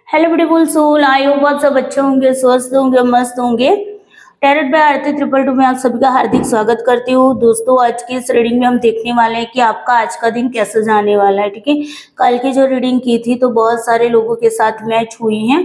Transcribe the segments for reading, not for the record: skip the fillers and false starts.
Hello beautiful soul, I hope आप सब अच्छे होंगे, स्वस्थ होंगे, मस्त होंगे। टैरोट बाय आरती 222 में आप सभी का हार्दिक स्वागत करती हूँ। दोस्तों, आज की इस रीडिंग में हम देखने वाले हैं कि आपका आज का दिन कैसे जाने वाला है। ठीक है, कल की जो रीडिंग की थी तो बहुत सारे लोगों के साथ मैच हुई हैं,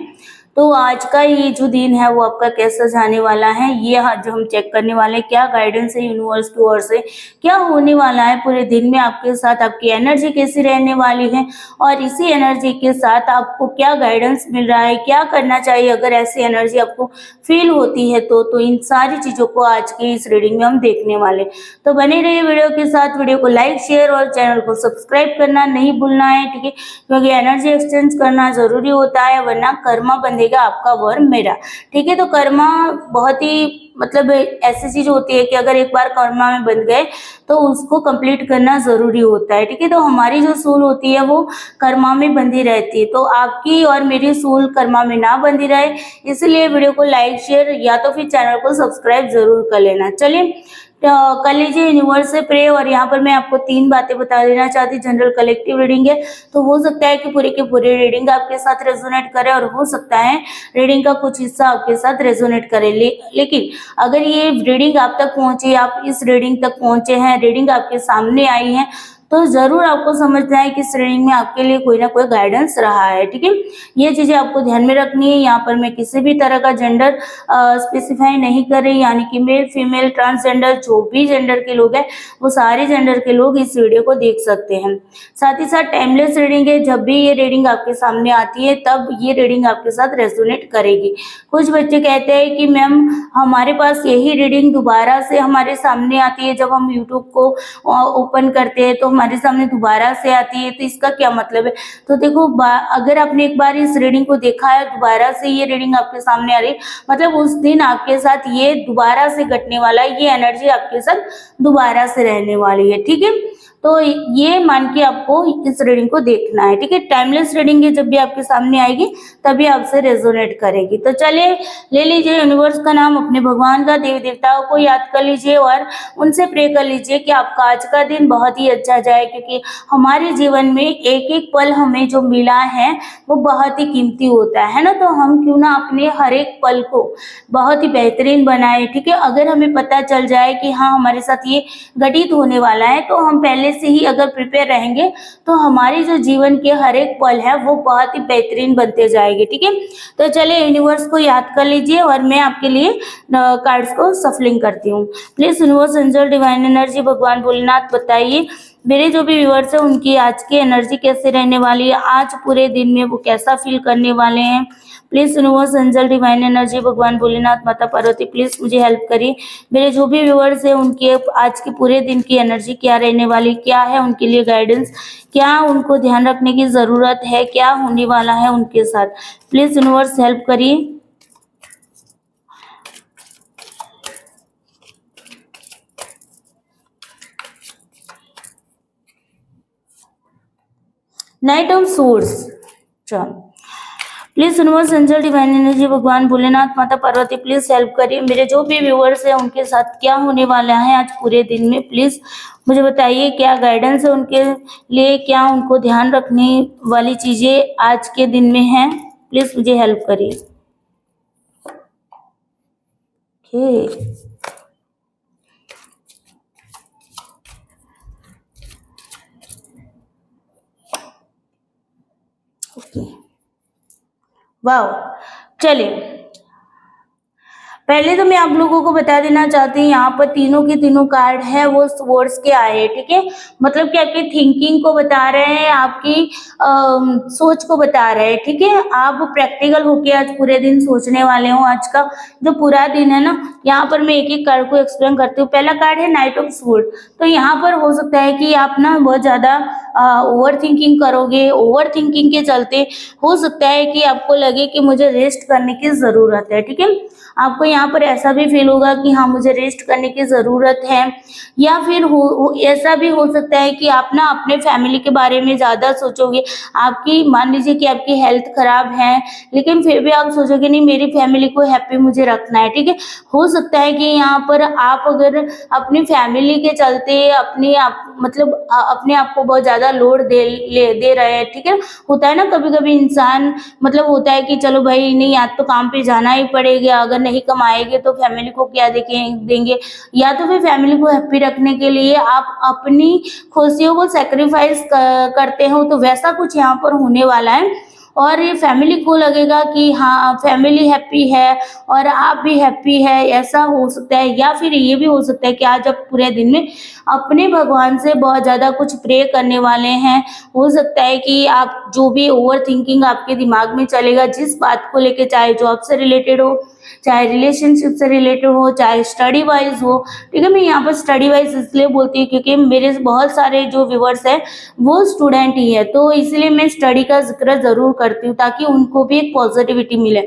तो आज का ये जो दिन है वो आपका कैसा जाने वाला है, ये जो हम चेक करने वाले हैं। क्या गाइडेंस है यूनिवर्स की ओर से, क्या होने वाला है पूरे दिन में आपके साथ, आपकी एनर्जी कैसी रहने वाली है और इसी एनर्जी के साथ आपको क्या गाइडेंस मिल रहा है, क्या करना चाहिए अगर ऐसी एनर्जी आपको फील होती है तो इन सारी चीजों को आज की इस रीडिंग में हम देखने वाले। तो बने रहिए वीडियो के साथ। वीडियो को लाइक, शेयर और चैनल को सब्सक्राइब करना नहीं भूलना है। ठीक है, क्योंकि एनर्जी एक्सचेंज करना जरूरी होता है, वरना कर्मा बंधेगा आपका वर मेरा। ठीक है, तो कर्मा बहुत ही मतलब ऐसी चीज होती है कि अगर एक बार कर्मा में बंध गए तो उसको कंप्लीट करना जरूरी होता है। ठीक है, तो हमारी जो सोल होती है वो कर्मा में बंधी रहती है, तो आपकी और मेरी सोल कर्मा में ना बंधी रहे, इसलिए वीडियो को लाइक, शेयर या तो फिर चैनल को सब्सक्राइब जरूर कर लेना। चलिए कर लीजिए यूनिवर्स से प्रे। और यहाँ पर मैं आपको 3 बातें बता देना चाहती। जनरल कलेक्टिव रीडिंग है, तो हो सकता है कि पूरे के पूरे रीडिंग आपके साथ रेजोनेट करे और हो सकता है रीडिंग का कुछ हिस्सा आपके साथ रेजोनेट करे। लेकिन अगर ये रीडिंग आप तक पहुंची, आप इस रीडिंग तक पहुंचे हैं, रीडिंग आपके सामने आई है, तो जरूर आपको समझना है कि इस रीडिंग में आपके लिए कोई ना कोई गाइडेंस रहा है। ठीक है, ये चीजें आपको ध्यान में रखनी है। यहाँ पर मैं किसी भी तरह का जेंडर स्पेसिफाई नहीं कर रही, यानी कि मेल, फीमेल, ट्रांसजेंडर, जो भी जेंडर के लोग हैं वो सारे जेंडर के लोग इस वीडियो को देख सकते हैं। साथ ही साथ टाइमलेस रीडिंग है, जब भी ये रीडिंग आपके सामने आती है तब ये रीडिंग आपके साथ रेजोनेट करेगी। कुछ बच्चे कहते हैं कि मैम हमारे पास यही रीडिंग दोबारा से हमारे सामने आती है, जब हम यूट्यूब को ओपन करते हैं तो हमारे सामने दोबारा से आती है, तो इसका क्या मतलब है। तो देखो, अगर आपने एक बार इस रीडिंग को देखा है, दोबारा से ये रीडिंग आपके सामने आ रही है, मतलब उस दिन आपके साथ ये दोबारा से घटने वाला है, ये एनर्जी आपके साथ दोबारा से रहने वाली है। ठीक है, तो ये मान के आपको इस रीडिंग को देखना है। ठीक है, टाइमलेस रीडिंग है, जब भी आपके सामने आएगी तभी आपसे रेजोनेट करेगी। तो चलिए ले लीजिए यूनिवर्स का नाम, अपने भगवान का, देवी देवताओं को याद कर लीजिए और उनसे प्रे कर लीजिए कि आपका आज का दिन बहुत ही अच्छा जाए, क्योंकि हमारे जीवन में एक एक पल हमें जो मिला है वो बहुत ही कीमती होता है ना। तो हम क्यों ना अपने हर एक पल को बहुत ही बेहतरीन बनाए। ठीक है, अगर हमें पता चल जाए कि हाँ हमारे साथ ये घटित होने वाला है, तो हम पहले से ही अगर प्रिपेयर रहेंगे तो हमारी जो जीवन के हर एक पल है वो बहुत ही बेहतरीन बनते जाएंगे। ठीक है, तो चलिए यूनिवर्स को याद कर लीजिए और मैं आपके लिए कार्ड्स को सफलिंग करती हूँ। Please universe, angel, divine energy, भगवान भोलेनाथ, बताइए मेरे जो भी व्यूअर्स है उनकी आज की एनर्जी कैसे रहने वाली है, आज पूरे दिन में वो कैसा फील करने वाले हैं। Please universe, angel, divine energy, भगवान भोलेनाथ, माता पार्वती, प्लीज मुझे हेल्प करिए। मेरे जो भी व्यूअर्स है उनकी आज की पूरे दिन की एनर्जी क्या रहने वाली, क्या है उनके लिए गाइडेंस, क्या उनको ध्यान रखने की जरूरत है, क्या होने वाला है उनके साथ। प्लीज यूनिवर्स हेल्प करिए। Night of source. चलो, please universe, angel, divine energy, भगवान भोलेनाथ, माता पार्वती, प्लीज हेल्प करिए। मेरे जो भी व्यूअर्स हैं उनके साथ क्या होने वाला है आज पूरे दिन में, प्लीज मुझे बताइए क्या गाइडेंस है उनके लिए, क्या उनको ध्यान रखने वाली चीजें आज के दिन में हैं। प्लीज मुझे हेल्प करिए। ओके, वाह, चलिए पहले तो मैं आप लोगों को बता देना चाहती हूँ, यहाँ पर तीनों के तीनों कार्ड है वो स्वर्ड्स के आए हैं। ठीक है, मतलब कि आपकी थिंकिंग को बता रहे हैं, आपकी सोच को बता रहे हैं। ठीक है, आप प्रैक्टिकल होके आज पूरे दिन सोचने वाले हो। आज का जो पूरा दिन है ना, यहाँ पर मैं एक एक कार्ड को एक्सप्लेन करती हूँ। पहला कार्ड है नाइट ऑफ स्वॉर्ड। तो यहाँ पर हो सकता है कि आप ना बहुत ज्यादा ओवर थिंकिंग करोगे। ओवर थिंकिंग के चलते हो सकता है कि आपको लगे कि मुझे रेस्ट करने की जरूरत है। ठीक है, आपको यहाँ पर ऐसा भी फील होगा कि हाँ मुझे रेस्ट करने की जरूरत है, या फिर ऐसा भी हो सकता है कि आप ना अपने फैमिली के बारे में ज्यादा सोचोगे। आपकी मान लीजिए कि आपकी हेल्थ खराब है, लेकिन फिर भी आप सोचोगे नहीं मेरी फैमिली को हैप्पी मुझे रखना है। ठीक है, हो सकता है कि यहाँ पर आप अगर अपनी फैमिली के चलते अपने आप को बहुत ज्यादा ज़्यादा लोड दे रहे हैं, ठीक है। होता है ना कभी कभी इंसान मतलब होता है कि चलो भाई नहीं आज तो काम पे जाना ही पड़ेगा, अगर नहीं कमाएंगे तो फैमिली को क्या देंगे, या तो फिर फैमिली को हैप्पी रखने के लिए आप अपनी खुशियों को सेक्रीफाइस करते हो, तो वैसा कुछ यहाँ पर होने वाला है। और ये फैमिली को लगेगा कि हाँ फैमिली हैप्पी है और आप भी हैप्पी है, ऐसा हो सकता है। या फिर ये भी हो सकता है कि आज आप पूरे दिन में अपने भगवान से बहुत ज़्यादा कुछ प्रे करने वाले हैं। हो सकता है कि आप जो भी ओवर थिंकिंग आपके दिमाग में चलेगा जिस बात को लेके, चाहे जॉब से रिलेटेड हो, चाहे रिलेशनशिप से रिलेटेड हो, चाहे स्टडी वाइज हो, ठीक है। मैं यहाँ पर स्टडी वाइज इसलिए बोलती हूँ क्योंकि मेरे बहुत सारे जो व्यूअर्स हैं वो स्टूडेंट ही है, तो इसलिए मैं स्टडी का जिक्र ज़रूर करती हूँ ताकि उनको भी एक पॉजिटिविटी मिले।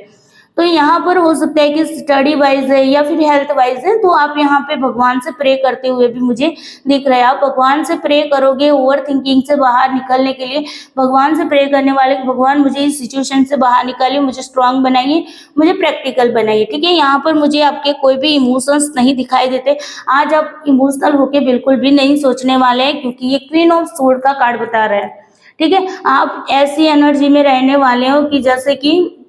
तो यहाँ पर हो सकता है कि स्टडी वाइज है या फिर हेल्थ वाइज है, तो आप यहाँ पे भगवान से प्रे करते हुए भी मुझे दिख रहा है। आप भगवान से प्रे करोगे ओवर थिंकिंग से बाहर निकलने के लिए, भगवान से प्रे करने वाले कि भगवान मुझे इस सिचुएशन से बाहर निकालिए, मुझे स्ट्रांग बनाइए, मुझे प्रैक्टिकल बनाइए, ठीक है। यहाँ पर मुझे आपके कोई भी इमोशंस नहीं दिखाई देते। आज आप इमोशनल होके बिल्कुल भी नहीं सोचने वाले हैं क्योंकि ये क्वीन ऑफ सोर्ड का कार्ड बता रहा है, ठीक है। आप ऐसी एनर्जी में रहने वाले हो कि जैसे कि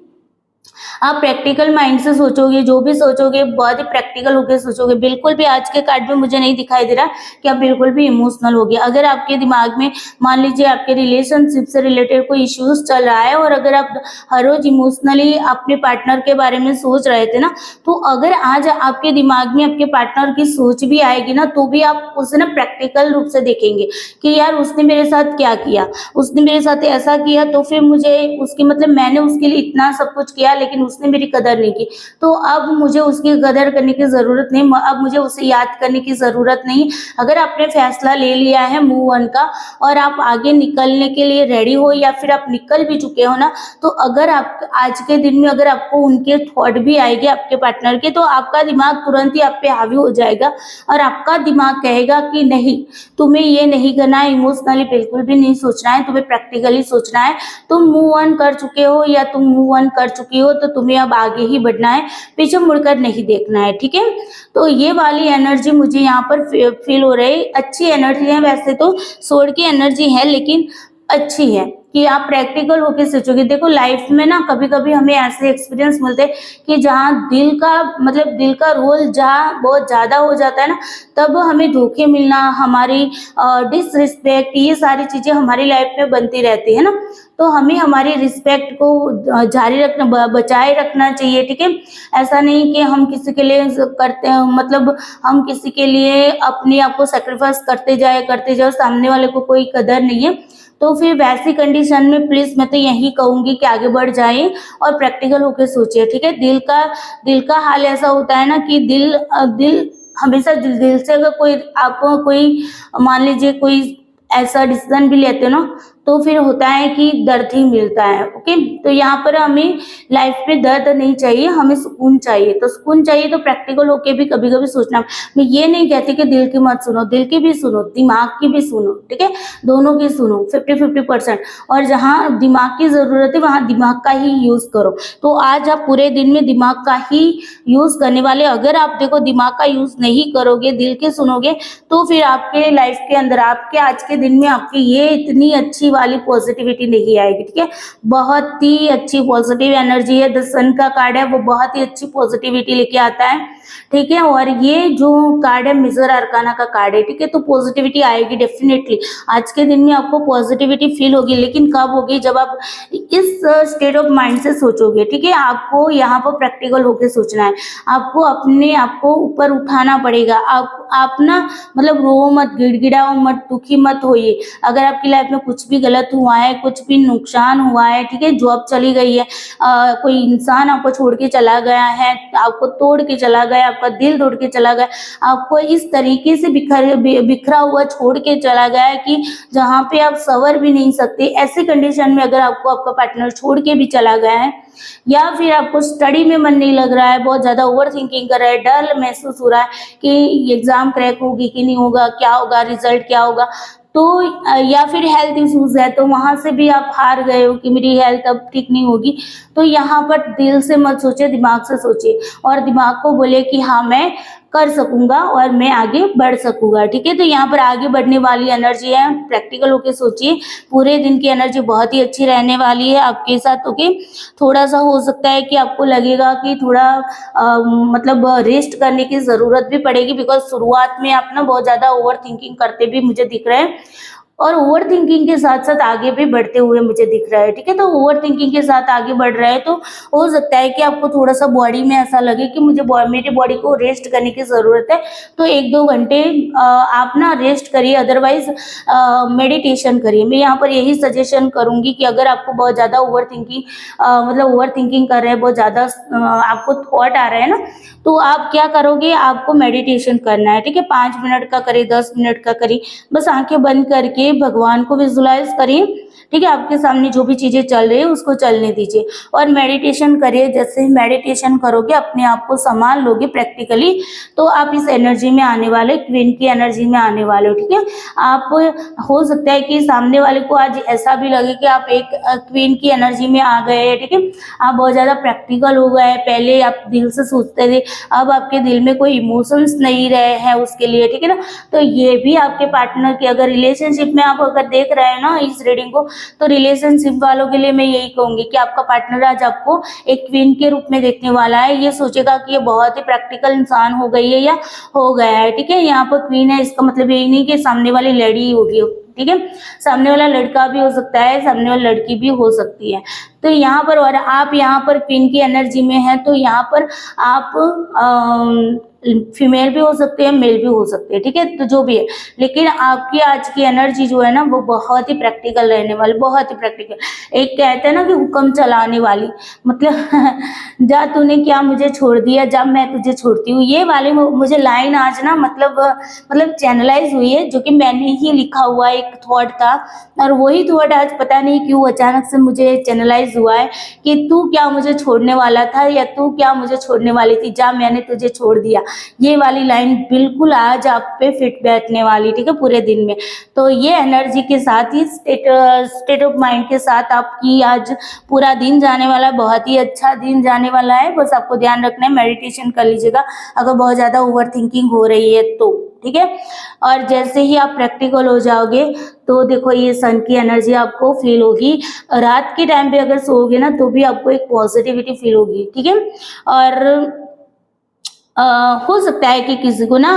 आप प्रैक्टिकल माइंड से सोचोगे, जो भी सोचोगे बहुत ही प्रैक्टिकल होकर सोचोगे। बिल्कुल भी आज के कार्ड में मुझे नहीं दिखाई दे रहा कि आप बिल्कुल भी इमोशनल हो गए। अगर आपके दिमाग में मान लीजिए आपके रिलेशनशिप से रिलेटेड कोई इश्यूज चल रहा है और अगर आप हर रोज इमोशनली अपने पार्टनर के बारे में सोच रहे थे ना, तो अगर आज आपके दिमाग में आपके पार्टनर की सोच भी आएगी ना, तो भी आप उसे ना प्रैक्टिकल रूप से देखेंगे कि यार उसने मेरे साथ क्या किया, उसने मेरे साथ ऐसा किया, तो फिर मुझे उसकी मतलब मैंने उसके लिए इतना सब कुछ किया लेकिन उसने मेरी कदर नहीं की, तो अब मुझे उसकी कदर करने की जरूरत नहीं, अब मुझे उसे याद करने की जरूरत नहीं। अगर आपने फैसला ले लिया है मूव ऑन का और आप आगे निकलने के लिए रेडी हो या फिर आप निकल भी चुके हो ना, तो अगर आप आज के दिन में अगर आपको उनके थॉट भी आएंगे आपके पार्टनर के, तो आपका दिमाग तुरंत ही आप पे हावी हो जाएगा और आपका दिमाग कहेगा कि नहीं तुम्हें ये नहीं करना है, इमोशनली बिल्कुल भी नहीं सोचना है, तुम्हें प्रैक्टिकली सोचना है। तुम मूव ऑन कर चुके हो या तुम मूव ऑन कर चुकी हो तो तुम्हें अब आगे ही बढ़ना है, पीछे मुड़कर नहीं देखना है, ठीक है। तो ये वाली एनर्जी मुझे यहाँ पर फील हो रही है। अच्छी एनर्जी है, वैसे तो सोड की एनर्जी है लेकिन अच्छी है कि आप प्रैक्टिकल होकर सोचोगे। देखो लाइफ में ना कभी कभी हमें ऐसे एक्सपीरियंस मिलते हैं कि जहाँ दिल का रोल जहाँ बहुत ज़्यादा हो जाता है ना, तब हमें धोखे मिलना, हमारी डिसरिस्पेक्ट, ये सारी चीज़ें हमारी लाइफ में बनती रहती है ना। तो हमें हमारी रिस्पेक्ट को जारी रखना, बचाए रखना चाहिए, ठीक है। ऐसा नहीं कि हम किसी के लिए करते हैं, मतलब हम किसी के लिए अपने आप को सेक्रीफाइस करते जाए, सामने वाले को कोई कदर नहीं है, तो फिर वैसी कंडीशन में प्लीज मैं तो यही कहूंगी कि आगे बढ़ जाए और प्रैक्टिकल होकर सोचिए, ठीक है। दिल का हाल ऐसा होता है ना कि दिल हमेशा दिल से अगर कोई आपको कोई मान लीजिए कोई ऐसा डिसीजन भी लेते हो ना, तो फिर होता है कि दर्द ही मिलता है, ओके। तो यहाँ पर हमें लाइफ में दर्द नहीं चाहिए, हमें सुकून चाहिए। तो सुकून चाहिए तो प्रैक्टिकल होके भी कभी कभी सोचना। मैं ये नहीं कहती कि दिल की मत सुनो, दिल की भी सुनो, दिमाग की भी सुनो, ठीक है। दोनों की सुनो 50-50%। और जहाँ दिमाग की जरूरत है वहाँ दिमाग का ही यूज करो। तो आज आप पूरे दिन में दिमाग का ही यूज करने वाले। अगर आप देखो दिमाग का यूज नहीं करोगे, दिल के सुनोगे, तो फिर आपके लाइफ के अंदर आपके आज के दिन में आपकी ये इतनी अच्छी वाली पॉजिटिविटी नहीं आएगी, ठीक है। बहुत ही अच्छी पॉजिटिव एनर्जी है, द सन का कार्ड है, वो बहुत ही अच्छी पॉजिटिविटी लेके आता है, ठीक है। और ये जो कार्ड है मेजर अरकाना का कार्ड है, ठीक है। तो पॉजिटिविटी आएगी डेफिनेटली, आज के दिन में आपको पॉजिटिविटी फील होगी, लेकिन कब होगी, जब आप इस स्टेट ऑफ माइंड से सोचोगे, ठीक है। आपको यहाँ पर प्रैक्टिकल होकर सोचना है, आपको अपने आप को ऊपर उठाना पड़ेगा। आप ना मतलब रो मत, गिड़गिड़ाओ मत, दुखी मत होइए। अगर आपकी लाइफ में कुछ भी गलत हुआ है, कुछ भी नुकसान हुआ है, ठीक है, जॉब चली गई है, कोई इंसान आपको छोड़ के चला गया है, आपको तोड़ के चला गया, आपका दिल तोड़ के चला गया, आपको इस तरीके से बिखरा हुआ छोड़ के चला गया है कि जहाँ पे आप सवर भी नहीं सकते। ऐसी कंडीशन में अगर आपको आपका पार्टनर छोड़ के भी चला गया है, या फिर आपको स्टडी में मन नहीं लग रहा है, बहुत ज्यादा ओवर थिंकिंग कर रहा है, डर महसूस हो रहा है कि एग्जाम क्रैक होगी कि नहीं होगा, क्या होगा, रिजल्ट क्या होगा, तो या फिर हेल्थ इश्यूज है, तो वहां से भी आप हार गए हो कि मेरी हेल्थ अब ठीक नहीं होगी, तो यहाँ पर दिल से मत सोचिए, दिमाग से सोचिए और दिमाग को बोले कि हाँ मैं कर सकूंगा और मैं आगे बढ़ सकूंगा। ठीक है, तो यहाँ पर आगे बढ़ने वाली एनर्जी है। प्रैक्टिकल होके सोचिए, पूरे दिन की एनर्जी बहुत ही अच्छी रहने वाली है आपके साथ। ओके, थोड़ा सा हो सकता है कि आपको लगेगा कि थोड़ा मतलब रेस्ट करने की जरूरत भी पड़ेगी, बिकॉज शुरुआत में आप ना बहुत ज्यादा ओवर थिंकिंग करते भी मुझे दिख रहे हैं और ओवर थिंकिंग के साथ साथ आगे भी बढ़ते हुए मुझे दिख रहा है। ठीक है, तो ओवर थिंकिंग के साथ आगे बढ़ रहा है तो हो सकता है कि आपको थोड़ा सा बॉडी में ऐसा लगे कि मुझे मेरी बॉडी को रेस्ट करने की जरूरत है, तो 1-2 घंटे आप ना रेस्ट करिए, अदरवाइज मेडिटेशन करिए। मैं यहाँ पर यही सजेशन करूंगी कि अगर आपको बहुत ज्यादा ओवर थिंकिंग मतलब ओवर थिंकिंग कर रहे हैं, बहुत ज्यादा आपको थॉट आ रहा है ना, तो आप क्या करोगे, आपको मेडिटेशन करना है। ठीक है, 5 मिनट का करिए, 10 मिनट का करिए, बस आंखें बंद करके भगवान को विजुलाइज करिए। ठीक है, आपके सामने जो भी चीजें चल रही है उसको चलने दीजिए और मेडिटेशन करिए। जैसे ही मेडिटेशन करोगे, अपने आप को संभाल लोगे प्रैक्टिकली, तो आप इस एनर्जी में आने वाले, क्वीन की एनर्जी में आने वाले हो। ठीक है, आप हो सकता है कि सामने वाले को आज ऐसा भी लगे कि आप एक क्वीन की एनर्जी में आ गए हैं। ठीक है, आप बहुत ज्यादा प्रैक्टिकल हो गए, पहले आप दिल से सोचते थे, अब आपके दिल में कोई इमोशंस नहीं रहे हैं उसके लिए। ठीक है ना, तो ये भी आपके पार्टनर की, अगर रिलेशनशिप में आप अगर देख रहे हैं ना इस रीडिंग को, तो रिलेशनशिप वालों के लिए मैं यही कहूंगी कि आपका पार्टनर आज आपको एक क्वीन के रूप में देखने वाला है। ये सोचेगा कि ये बहुत ही प्रैक्टिकल इंसान हो गई है या हो गया है। ठीक है, यहाँ पर क्वीन है, इसका मतलब यही नहीं कि सामने वाली लेडी होगी। ठीक है, सामने वाला लड़का भी हो सकता है, सामने वाली लड़की भी हो सकती है। तो यहाँ पर, और आप यहाँ पर क्वीन की एनर्जी में है, तो यहाँ पर आप फीमेल भी हो सकते हैं, मेल भी हो सकते हैं। ठीक है, तो जो भी है, लेकिन आपकी आज की एनर्जी जो है ना वो बहुत ही प्रैक्टिकल रहने वाली, बहुत ही प्रैक्टिकल। एक कहते हैं ना कि हुक्म चलाने वाली, मतलब जा तूने क्या मुझे छोड़ दिया, जब मैं तुझे छोड़ती हूँ, ये वाली मुझे लाइन आज ना मतलब चैनलाइज हुई है, जो कि मैंने ही लिखा हुआ एक थॉट था, और वही थॉट आज पता नहीं क्यों अचानक से मुझे चैनलाइज हुआ है कि तू क्या मुझे छोड़ने वाला था या तू क्या मुझे छोड़ने वाली थी, जा मैंने तुझे छोड़ दिया। ये वाली लाइन बिल्कुल आज आप पे फिट बैठने वाली। ठीक है, पूरे दिन में। तो ये एनर्जी के साथ ही स्टेट ऑफ माइंड के साथ आपकी आज पूरा दिन जाने वाला है, बहुत ही अच्छा दिन जाने वाला है। बस आपको ध्यान रखना है, मेडिटेशन कर लीजिएगा अगर बहुत ज्यादा ओवर थिंकिंग हो रही है तो। ठीक है, और जैसे ही आप प्रैक्टिकल हो जाओगे तो देखो ये सन की एनर्जी आपको फील होगी। रात के टाइम पे अगर सोओगे ना तो भी आपको एक पॉजिटिविटी फील होगी। ठीक है, और हो सकता है कि किसी को ना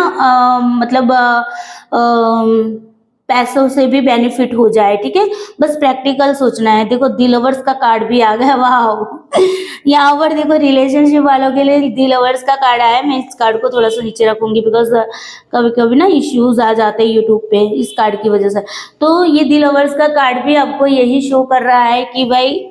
मतलब पैसों से भी बेनिफिट हो जाए। ठीक है, बस प्रैक्टिकल सोचना है। देखो दी लवर्स का कार्ड भी आ गया, वाह। यहाँ पर देखो रिलेशनशिप वालों के लिए दी लवर्स का कार्ड आया। मैं इस कार्ड को थोड़ा सा नीचे रखूंगी, बिकॉज कभी कभी ना इश्यूज आ जाते हैं यूट्यूब पे इस कार्ड की वजह से। तो ये दी लवर्स का कार्ड भी आपको यही शो कर रहा है कि भाई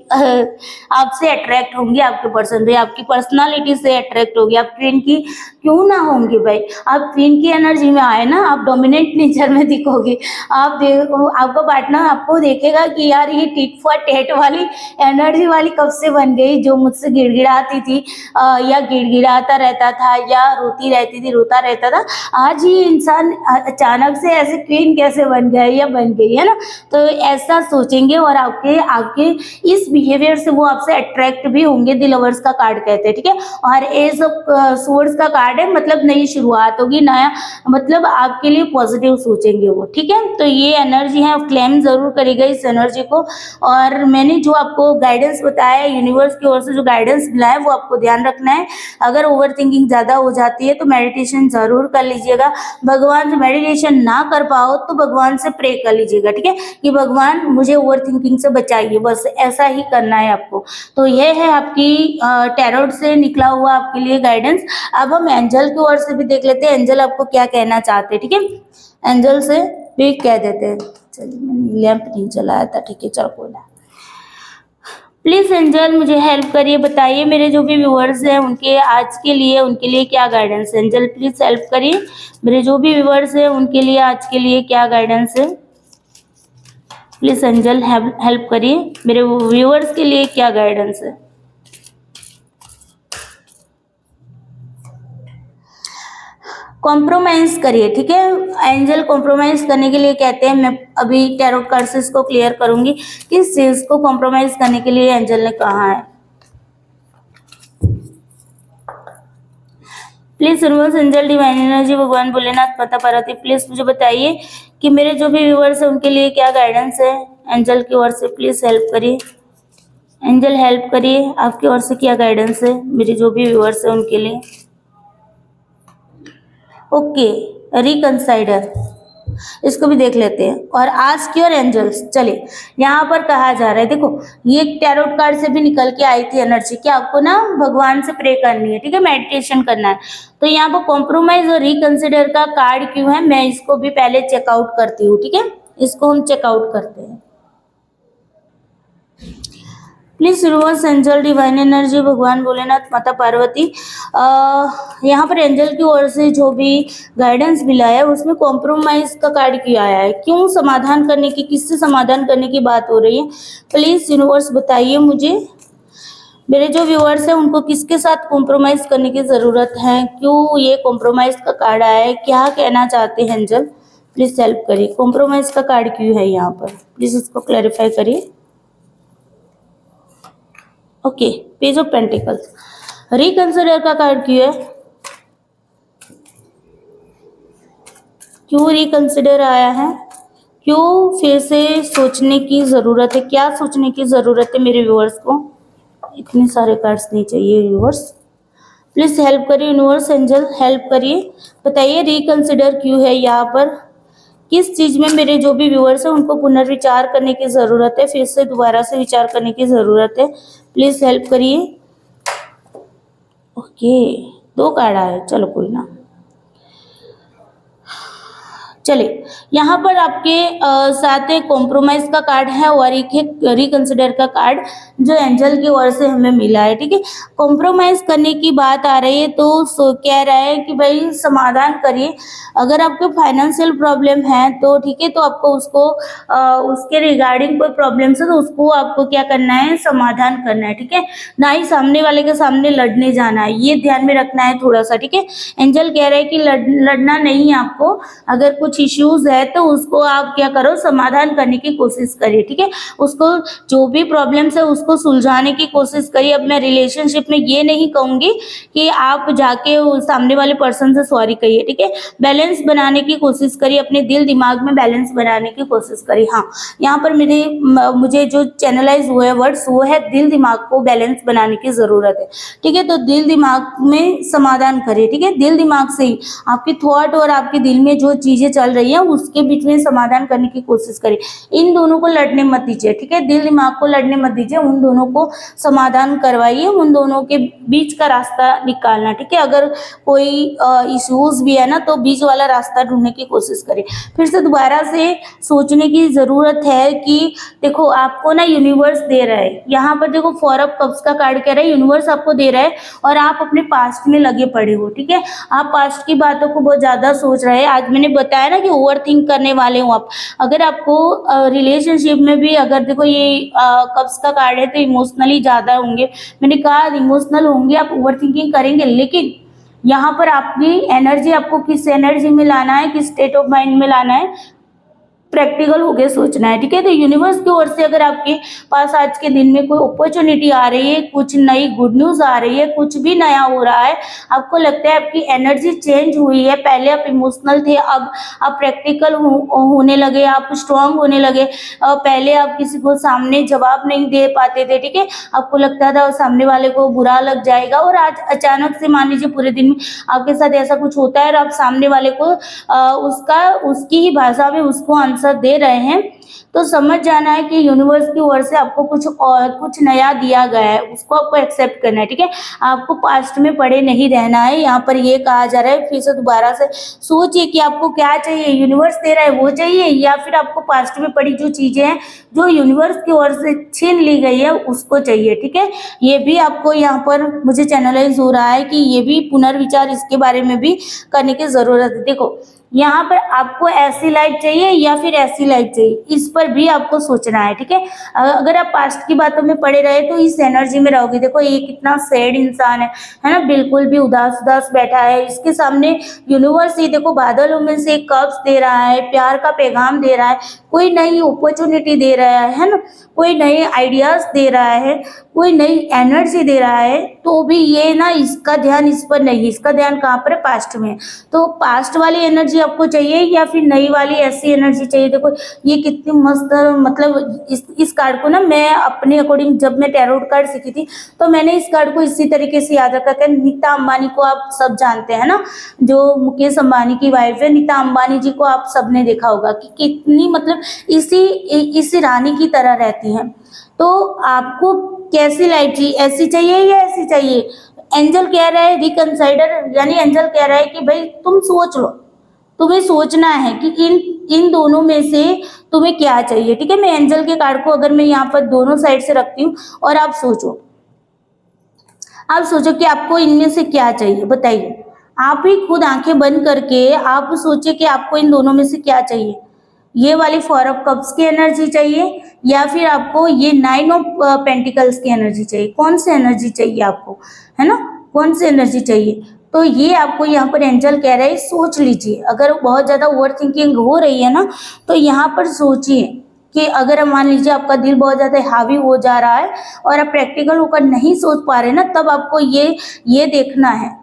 आपसे अट्रैक्ट होंगे आपके पर्सन, भाई आपकी पर्सनालिटी से अट्रैक्ट होगी। आप ट्रेन की क्यों ना होंगे भाई, आप ट्रेन की एनर्जी में आए ना, आप डोमिनेंट नेचर में दिखोगे। आपका पार्टनर आपको देखेगा कि यार ये टिट फॉर टेट वाली एनर्जी वाली कब से बन गई, जो मुझसे गिड़गिड़ाती थी या गिड़गिड़ाता रहता था या रोती रहती थी, रोता रहता था, आज ये इंसान अचानक से ऐसे क्वीन कैसे बन गया या बन गई, है ना। तो ऐसा सोचेंगे और आपके इस बिहेवियर से वो आपसे अट्रैक्ट भी होंगे। द लवर्स का कार्ड कहते हैं। ठीक है, और एज ऑफ सोर्स का कार्ड है, मतलब नई शुरुआत होगी, नया मतलब आपके लिए पॉजिटिव सोचेंगे वो। ठीक है, तो ये एनर्जी है, क्लेम जरूर करेगा इस एनर्जी को। और मैंने जो आपको गाइडेंस बताया, यूनिवर्स की ओर से जो गाइडेंस मिला है वो आपको ध्यान रखना है। अगर ओवर थिंकिंग ज्यादा हो जाती है तो मेडिटेशन जरूर कर लीजिएगा। भगवान से मेडिटेशन ना कर पाओ तो भगवान से प्रे कर लीजिएगा। ठीक है, कि भगवान मुझे ओवर थिंकिंग से बचाइए, बस ऐसा ही करना है आपको। तो ये है आपकी टैरोट से निकला हुआ आपके लिए गाइडेंस। अब हम एंजल की ओर से भी देख लेते हैं, एंजल आपको क्या कहना चाहते हैं। ठीक है, एंजल से भी कह देते हैं। चलिए, मैंने लैंप नहीं जलाया था। ठीक है, चलो कोई ना। प्लीज एंजल मुझे हेल्प करिए, बताइए मेरे जो भी व्यूअर्स हैं उनके आज के लिए, उनके लिए क्या गाइडेंस है। एंजल प्लीज हेल्प करिए, मेरे जो भी व्यूअर्स हैं उनके लिए आज के लिए क्या गाइडेंस है। प्लीज एंजल हेल्प करिए, मेरे व्यूअर्स के लिए क्या गाइडेंस है। कॉम्प्रोमाइज करिए। ठीक है, एंजल कॉम्प्रोमाइज करने के लिए कहते हैं। मैं अभी टैरोट कार्ड से इसको क्लियर करूंगी किस चीज को कॉम्प्रोमाइज करने के लिए एंजल ने कहा है। Please universe angel divine energy भगवान भोलेनाथ माता पार्वती प्लीज मुझे बताइए कि मेरे जो भी व्यूअर्स हैं उनके लिए क्या गाइडेंस है एंजल की ओर से। प्लीज हेल्प करिए एंजल, हेल्प करिए, आपकी ओर से क्या गाइडेंस है मेरे जो भी व्यूअर्स हैं उनके लिए। ओके, रिकंसाइडर, इसको भी देख लेते हैं। और आस्क योर एंजल्स, चलिए यहाँ पर कहा जा रहा है, देखो ये टैरोट कार्ड से भी निकल के आई थी एनर्जी कि आपको ना भगवान से प्रे करनी है, ठीक है, मेडिटेशन करना है। तो यहाँ पर कॉम्प्रोमाइज और रिकंसिडर का कार्ड क्यों है, मैं इसको भी पहले चेकआउट करती हूँ, ठीक है, इसको हम चेकआउट करते हैं। Please universe angel divine energy भगवान भोलेनाथ माता पार्वती, यहाँ पर एंजल की ओर से जो भी गाइडेंस मिला है उसमें कॉम्प्रोमाइज का कार्ड क्यों आया है, क्यों समाधान करने की, किससे समाधान करने की बात हो रही है। प्लीज यूनिवर्स बताइए मुझे, मेरे जो व्यूअर्स हैं उनको किसके साथ कॉम्प्रोमाइज करने की ज़रूरत है, क्यों ये कॉम्प्रोमाइज का कार्ड आया है, क्या कहना चाहते हैं एंजल, प्लीज हेल्प करिए। कॉम्प्रोमाइज का कार्ड क्यों है यहाँ पर, प्लीज इसको क्लैरिफाई करिए। Okay, page of pentacles, reconsider का कार्ड क्यों है, क्यों रिकंसिडर आया है, क्यों फिर से सोचने की ज़रूरत है, क्या सोचने की ज़रूरत है मेरे व्यूअर्स को। इतने सारे कार्ड्स नहीं चाहिए यूनिवर्स, प्लीज हेल्प करिए यूनिवर्स एंजल, हेल्प करिए, बताइए रिकंसिडर क्यों है यहाँ पर, किस चीज़ में मेरे जो भी व्यूअर्स हैं उनको पुनर्विचार करने की ज़रूरत है, फिर से दोबारा से विचार करने की ज़रूरत है, प्लीज हेल्प करिए। ओके, 2 कार्ड आए, चलो कोई ना, चलिए यहाँ पर आपके साथ एक कॉम्प्रोमाइज का कार्ड है और एक है रिकंसिडर का कार्ड जो एंजल की ओर से हमें मिला है, ठीक है। कॉम्प्रोमाइज करने की बात आ रही है तो कह रहा है कि भाई समाधान करिए, अगर आपको फाइनेंशियल प्रॉब्लम है तो ठीक है, तो आपको उसको उसके रिगार्डिंग कोई प्रॉब्लम्स है तो उसको आपको क्या करना है, समाधान करना है, ठीक है, ना ही सामने वाले के सामने लड़ने जाना है, ये ध्यान में रखना है थोड़ा सा, ठीक है। एंजल कह रहे हैं कि लड़ना नहीं है आपको, अगर कुछ इश्यूज है तो उसको आप क्या करो, समाधान करने की कोशिश करिए, ठीक है, उसको जो भी प्रॉब्लम्स है उसको सुलझाने की कोशिश करिए। अब मैं रिलेशनशिप में ये नहीं कहूंगी कि आप जाके सामने वाले पर्सन से सॉरी कहिए, ठीक है, बैलेंस बनाने की कोशिश करिए, अपने दिल दिमाग में बैलेंस बनाने की कोशिश करिए। हाँ, यहाँ पर मुझे जो चैनलाइज हुए वर्ड्स वो है दिल दिमाग को बैलेंस बनाने की जरूरत है, ठीक है, तो दिल दिमाग में समाधान करिए, ठीक है, दिल दिमाग से ही आपकी थॉट और आपके दिल में जो चीजें चल रही है उसके बीच में समाधान करने की कोशिश करिए, इन दोनों को लड़ने मत दीजिए, ठीक है, दिल दिमाग को लड़ने मत दीजिए, उन दोनों को समाधान करवाइए, उन दोनों के बीच का रास्ता निकालना, ठीक है, अगर कोई इश्यूज भी है ना तो बीच वाला रास्ता ढूंढने की कोशिश करिए। फिर से दोबारा से सोचने की जरूरत है कि देखो आपको ना यूनिवर्स दे रहा है, यहाँ पर देखो 4 ऑफ कप्स का कार्ड कह रहा है यूनिवर्स आपको दे रहा है और आप अपने पास्ट में लगे पड़े हो, ठीक है, आप पास्ट की बातों को बहुत ज्यादा सोच रहे हैं। आज मैंने बताया ना कि ओवर थिंक करने वाले हो आप, अगर आपको रिलेशनशिप में भी अगर देखो ये कप्स का कार्ड है तो इमोशनली ज्यादा होंगे, मैंने कहा इमोशनल होंगे, आप ओवर थिंकिंग करेंगे, लेकिन यहाँ पर आपकी एनर्जी आपको किस एनर्जी में लाना है, किस स्टेट ऑफ माइंड में लाना है, प्रैक्टिकल होके सोचना है, ठीक है, तो यूनिवर्स की ओर से अगर आपके पास आज के दिन में कोई अपॉर्चुनिटी आ रही है, कुछ नई गुड न्यूज आ रही है, कुछ भी नया हो रहा है, आपको लगता है आपकी एनर्जी चेंज हुई है, पहले आप इमोशनल थे अब आप प्रैक्टिकल होने लगे, आप स्ट्रांग होने लगे, पहले आप किसी को सामने जवाब नहीं दे पाते थे, ठीक है, आपको लगता था सामने वाले को बुरा लग जाएगा, और आज अचानक से मान लीजिए पूरे दिन में आपके साथ ऐसा कुछ होता है और आप सामने वाले को उसकी ही भाषा में उसको आंसर दे रहे हैं, तो समझ जाना है कि यूनिवर्स की ओर से आपको कुछ नया दिया गया है, उसको आपको एक्सेप्ट करना है, ठीक है, आपको पास्ट में पड़े नहीं रहना है। यहाँ पर ये कहा जा रहा है, फिर से दोबारा से सोचिए कि आपको क्या चाहिए, यूनिवर्स दे रहा है वो चाहिए या फिर आपको पास्ट में पड़ी जो चीजें हैं जो यूनिवर्स की ओर से छीन ली गई है उसको चाहिए, ठीक है, ये भी आपको यहाँ पर मुझे चैनलाइज हो रहा है कि ये भी पुनर्विचार इसके बारे में भी करने की जरूरत है। देखो यहाँ पर आपको ऐसी लाइफ चाहिए या फिर ऐसी लाइफ चाहिए, इस पर भी आपको सोचना है, ठीक है, अगर आप पास्ट की बातों में पड़े रहे तो इस एनर्जी में रहोगे। देखो ये कितना सैड इंसान है ना, बिल्कुल भी उदास उदास बैठा है, इसके सामने यूनिवर्स ही देखो बादलों में से कप्स दे रहा है, प्यार का पैगाम दे रहा है, कोई नई अपॉर्चुनिटी दे रहा है ना, कोई नए आइडियाज दे रहा है, कोई नई एनर्जी दे रहा है, तो भी ये ना इसका ध्यान इस पर नहीं, इसका ध्यान कहाँ पर है, पास्ट में। तो पास्ट वाली एनर्जी आपको चाहिए या फिर नई वाली ऐसी एनर्जी चाहिए। देखो ये कितनी मस्त, मतलब इस कार्ड को ना मैं अपने अकॉर्डिंग, जब मैं टैरोट कार्ड सीखी थी तो मैंने इस कार्ड को इसी तरीके से याद रखा था। नीता अंबानी को आप सब जानते हैं ना, जो मुकेश अंबानी की वाइफ है, नीता अंबानी जी को आप सबने देखा होगा कि कितनी मतलब इसी रानी की तरह रहती हैं। तो आपको कैसी लाइफ चाहिए, ऐसी चाहिए या ऐसी चाहिए। एंजल कह रहा है रिकंसाइडर, यानी एंजल कह रहा है कि भाई तुम सोच लो, तुम्हें सोचना है कि इन दोनों में से तुम्हें क्या चाहिए। ठीक है, मैं एंजल के कार्ड को अगर मैं यहाँ पर दोनों साइड से रखती हूँ और आप सोचो कि आपको इनमें से क्या चाहिए, बताइए। आप ही खुद आंखें बंद करके आप सोचिए कि आपको इन दोनों में से क्या चाहिए। ये वाली 4 ऑफ कप्स की एनर्जी चाहिए या फिर आपको ये 9 ऑफ पेंटिकल्स की एनर्जी चाहिए। कौन सी एनर्जी चाहिए आपको, है ना, कौन सी एनर्जी चाहिए। तो ये आपको यहाँ पर एंजल कह रहा है सोच लीजिए। अगर बहुत ज्यादा ओवर थिंकिंग हो रही है ना, तो यहाँ पर सोचिए कि अगर मान लीजिए आपका दिल बहुत ज्यादा हावी हो जा रहा है और आप प्रैक्टिकल होकर नहीं सोच पा रहे ना, तब आपको ये देखना है,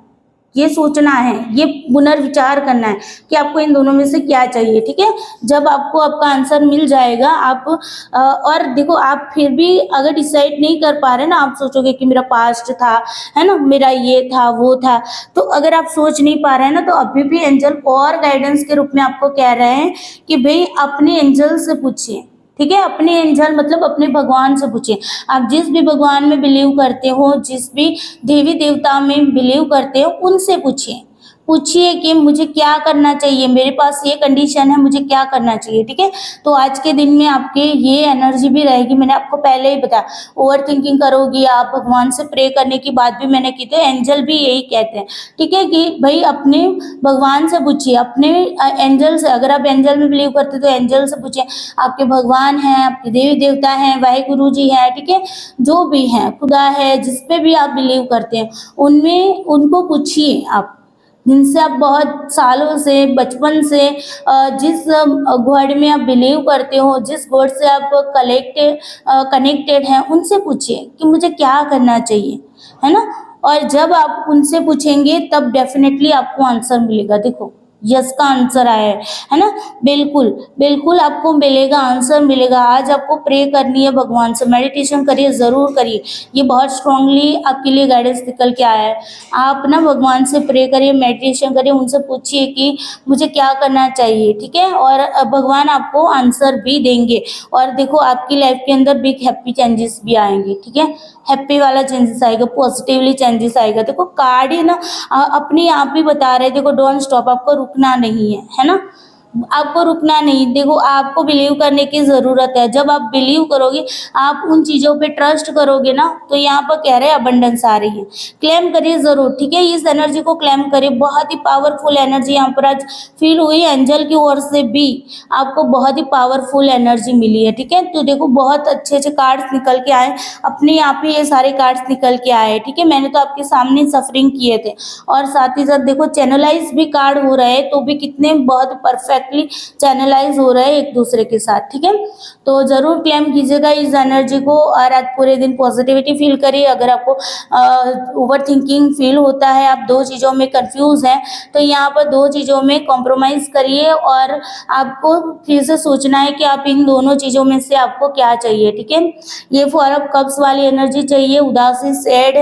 ये सोचना है, ये पुनर्विचार करना है कि आपको इन दोनों में से क्या चाहिए। ठीक है, जब आपको आपका आंसर मिल जाएगा आप और देखो, आप फिर भी अगर डिसाइड नहीं कर पा रहे ना, आप सोचोगे कि मेरा पास्ट था, है ना, मेरा ये था वो था, तो अगर आप सोच नहीं पा रहे हैं ना, तो अभी भी एंजल और गाइडेंस के रूप में आपको कह रहे हैं कि भाई अपने एंजल से पूछिए। ठीक है, अपने एंजल मतलब अपने भगवान से पूछिए। आप जिस भी भगवान में बिलीव करते हो, जिस भी देवी देवता में बिलीव करते हो, उनसे पूछिए कि मुझे क्या करना चाहिए, मेरे पास ये कंडीशन है, मुझे क्या करना चाहिए। ठीक है, तो आज के दिन में आपके ये एनर्जी भी रहेगी। मैंने आपको पहले ही बताया, ओवर थिंकिंग करोगी आप, भगवान से प्रे करने की बात भी मैंने की थी, एंजल भी यही कहते हैं। ठीक है, कि भाई अपने भगवान से पूछिए, अपने एंजल से। अगर आप एंजल में बिलीव करते तो एंजल से पूछिए, आपके भगवान हैं, आपके देवी देवता हैं, वाहिगुरु जी हैं, ठीक है, जो भी हैं, खुदा है, जिस पे भी आप बिलीव करते हैं, उनमें उनको पूछिए आप, जिनसे आप बहुत सालों से, बचपन से जिस गॉड में आप बिलीव करते हो, जिस गॉड से आप कनेक्टेड हैं, उनसे पूछिए कि मुझे क्या करना चाहिए, है ना। और जब आप उनसे पूछेंगे तब डेफिनेटली आपको आंसर मिलेगा। देखो यस का आंसर आया है ना, बिल्कुल बिल्कुल आपको मिलेगा, आंसर मिलेगा। आज आपको प्रे करनी है भगवान से, मेडिटेशन करिए, जरूर करिए, ये बहुत स्ट्रांगली आपके लिए गाइडेंस निकल के आया है। आप ना भगवान से प्रे करिए, मेडिटेशन करिए, उनसे पूछिए कि मुझे क्या करना चाहिए। ठीक है, और भगवान आपको आंसर भी देंगे। और देखो आपकी लाइफ के अंदर बिग हैप्पी चेंजेस भी आएंगे। ठीक है, हैप्पी वाला चेंजेस आएगा, पॉजिटिवली चेंजेस आएगा। देखो कार्ड ही ना अपने आप ही बता रहे, देखो डोंट स्टॉप, आपको रुकना नहीं है ना, आपको रुकना नहीं। देखो आपको बिलीव करने की जरूरत है। जब आप बिलीव करोगे, आप उन चीजों पे ट्रस्ट करोगे ना, तो यहाँ पर कह रहे हैं अबंडेंस आ रही है। क्लेम करिए जरूर। ठीक है, इस एनर्जी को क्लेम करिए, बहुत ही पावरफुल एनर्जी यहाँ पर आज फील हुई। एंजल की ओर से भी आपको बहुत ही पावरफुल एनर्जी मिली है। ठीक है, तो देखो बहुत अच्छे अच्छे कार्ड्स निकल के आए, अपने आप ही ये सारे कार्ड्स निकल के आए। ठीक है, मैंने तो आपके सामने सफरिंग किए थे, और साथ ही साथ देखो चैनलाइज भी कार्ड हो रहे हैं, तो भी कितने बहुत परफेक्टली चैनलाइज हो रहे हैं एक दूसरे के साथ। ठीक है, तो जरूर क्लेम कीजिएगा इस एनर्जी को, और आज पूरे दिन पॉजिटिविटी फील करिए। अगर आपको ओवर थिंकिंग फील होता है, आप दो चीजों में कंफ्यूज हैं, तो यहाँ पर दो चीजों में कॉम्प्रोमाइज करिए, और आपको फिर से सोचना है कि आप इन दोनों चीजों में से आपको क्या चाहिए। ठीक है, ये 4 ऑफ कप्स वाली एनर्जी चाहिए, उदासी, सैड,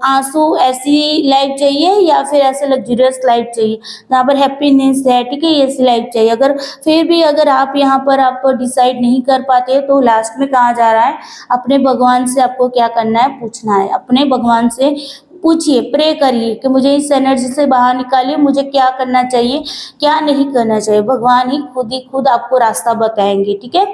आंसू, ऐसी लाइफ चाहिए, या फिर ऐसे लग्जरियस लाइफ चाहिए जहाँ पर हैप्पीनेस है। ठीक है, ऐसी लाइफ चाहिए। अगर फिर भी अगर आप यहाँ पर आप डिसाइड नहीं कर पाते, तो लास्ट में कहा जा रहा है अपने भगवान से आपको क्या करना है, पूछना है। अपने भगवान से पूछिए, प्रे करिए कि मुझे इस एनर्जी से बाहर निकालिए, मुझे क्या करना चाहिए, क्या नहीं करना चाहिए। भगवान ही खुद आपको रास्ता बताएंगे। ठीक है,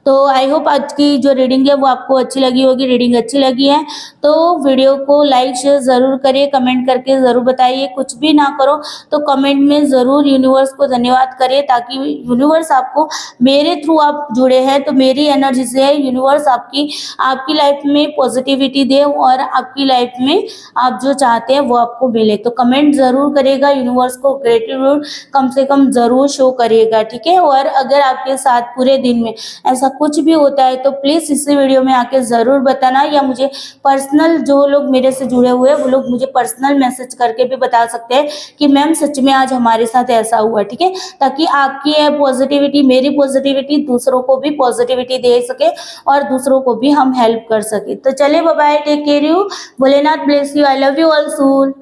तो आई होप आज की जो रीडिंग है वो आपको अच्छी लगी होगी। रीडिंग अच्छी लगी है तो वीडियो को लाइक शेयर जरूर करिए, कमेंट करके जरूर बताइए। कुछ भी ना करो तो कमेंट में जरूर यूनिवर्स को धन्यवाद करिए, ताकि यूनिवर्स आपको, मेरे थ्रू आप जुड़े हैं तो मेरी एनर्जी से यूनिवर्स आपकी लाइफ में पॉजिटिविटी दे, और आपकी लाइफ में आप जो चाहते हैं वो आपको मिले। तो कमेंट ज़रूर करिएगा, यूनिवर्स को ग्रेटिट्यूड कम से कम ज़रूर शो करिएगा, ठीक है। और अगर आपके साथ पूरे दिन में ऐसा कुछ भी होता है तो प्लीज़ इसी वीडियो में आके ज़रूर बताना, या मुझे पर्सनल, जो लोग मेरे से जुड़े हुए हैं वो लोग मुझे पर्सनल मैसेज करके भी बता सकते हैं कि मैम सच में आज हमारे साथ ऐसा हुआ, ठीक है। ताकि आपकी ये पॉजिटिविटी, मेरी पॉजिटिविटी दूसरों को भी पॉजिटिविटी दे सके और दूसरों को भी हम हेल्प कर सके। तो चलिए, bye bye, take care you, Bholenath bless you, I love you all सूल।